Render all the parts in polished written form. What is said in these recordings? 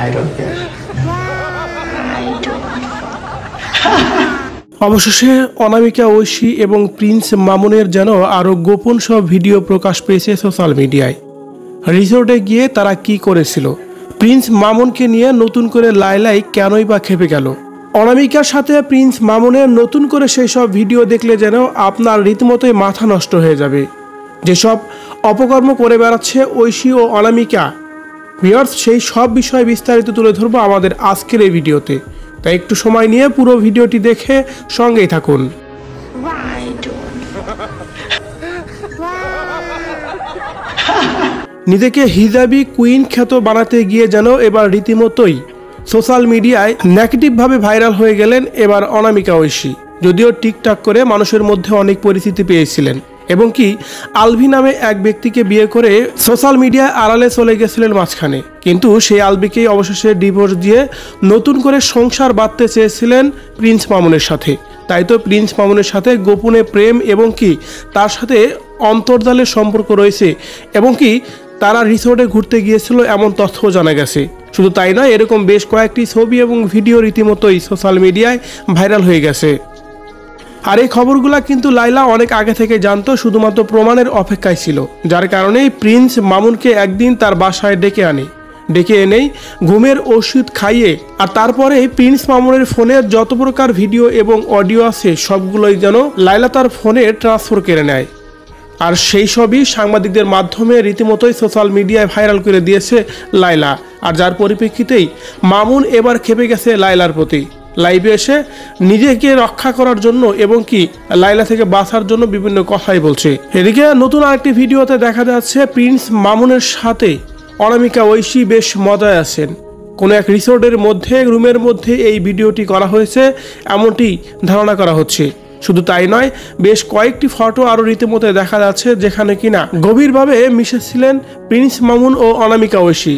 I don't care. অবশেষে অনামিকা ঐশী এবং Prince মামুনের যেন আরও গোপন সব ভিডিও প্রকাশ পেয়েছে সোশ্যাল মিডিয়ায়। রিসোর্টে গিয়ে তারা কি করেছিল, প্রিন্স মামুনকে নিয়ে নতুন করে লাইলাই কেনই বা খেপে গেল। অনামিকার সাথে প্রিন্স মামুনের নতুন করে সেই সব ভিডিও দেখলে যেন আপনার রীতিমতোই মাথা নষ্ট হয়ে যাবে। যেসব অপকর্ম করে বেড়াচ্ছে ঐশী ও অনামিকা, ভিউয়ার্স, সেই সব বিষয়ে বিস্তারিত তুলে ধরবো আমাদের আজকের এই ভিডিওতে। তাই একটু সময় নিয়ে পুরো ভিডিওটি দেখে সঙ্গেই থাকুন। নিজেকে হিজাবি কুইন খ্যাত বানাতে গিয়ে যেন এবার রীতিমতোই সোশ্যাল মিডিয়ায় নেগেটিভভাবে ভাইরাল হয়ে গেলেন এবার অনামিকা ঐশী। যদিও টিকটক করে মানুষের মধ্যে অনেক পরিচিতি পেয়েছিলেন এবং কি আলভি নামে এক ব্যক্তিকে বিয়ে করে সোশ্যাল মিডিয়ায় আড়ালে চলে গেছিলেন মাঝখানে, কিন্তু সেই আলভিকেই অবশেষে ডিভোর্স দিয়ে নতুন করে সংসার বাঁধতে চেয়েছিলেন প্রিন্স মামুনের সাথে। তাই তো প্রিন্স মামুনের সাথে গোপনে প্রেম এবং কি তার সাথে অন্তর্জালের সম্পর্ক রয়েছে এবং কি তারা রিসোর্টে ঘুরতে গিয়েছিল এমন তথ্য জানা গেছে। শুধু তাই নয়, এরকম বেশ কয়েকটি ছবি এবং ভিডিও রীতিমতোই সোশ্যাল মিডিয়ায় ভাইরাল হয়ে গেছে। আর এই খবরগুলো কিন্তু লাইলা অনেক আগে থেকে জানতো, শুধুমাত্র প্রমাণের অপেক্ষায় ছিল। যার কারণেই প্রিন্স মামুনকে একদিন তার বাসায় ডেকে এনেই ঘুমের ওষুধ খাইয়ে আর তারপরে প্রিন্স মামুনের ফোনের যত প্রকার ভিডিও এবং অডিও আছে সবগুলোই যেন লাইলা তার ফোনে ট্রান্সফার করে নেয়। আর সেই সবই সাংবাদিকদের মাধ্যমে রীতিমতোই সোশ্যাল মিডিয়ায় ভাইরাল করে দিয়েছে লাইলা। আর যার পরিপ্রেক্ষিতেই মামুন এবার খেপে গেছে লাইলার প্রতি। লাইভে এসে নিজেকে রক্ষা করার জন্য এবং কি লাইলা থেকে বাঁচার জন্য বিভিন্ন কথাই বলছে। এদিকে নতুন আরেকটি ভিডিওতে দেখা যাচ্ছে প্রিন্স মামুনের সাথে অনামিকা ঐশী বেশ মজায় আছেন। কোনো এক রিসোর্টের মধ্যে রুমের মধ্যে এই ভিডিওটি করা হয়েছে এমনটি ধারণা করা হচ্ছে। শুধু তাই নয়, বেশ কয়েকটি ফটো আরও রীতিমতো দেখা যাচ্ছে যেখানে কিনা গভীরভাবে মিশেছিলেন প্রিন্স মামুন ও অনামিকা ঐশী।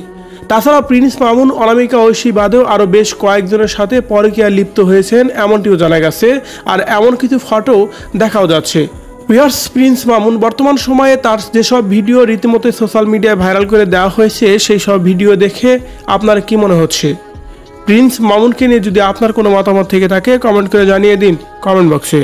তাছাড়া প্রিন্স মামুন অনামিকা ঐশী বাদেও আরও বেশ কয়েকজনের সাথে পরকীয়ায় লিপ্ত হয়েছেন এমনটিও জানা গেছে। আর এমন কিছু ফটো দেখাও যাচ্ছে। ভিউয়ার্স, প্রিন্স মামুন বর্তমান সময়ে তার যেসব ভিডিও রীতিমতো সোশ্যাল মিডিয়ায় ভাইরাল করে দেওয়া হয়েছে সেই সব ভিডিও দেখে আপনার কি মনে হচ্ছে? প্রিন্স মামুনকে নিয়ে যদি আপনার কোনো মতামত থেকে থাকে কমেন্ট করে জানিয়ে দিন কমেন্ট বক্সে।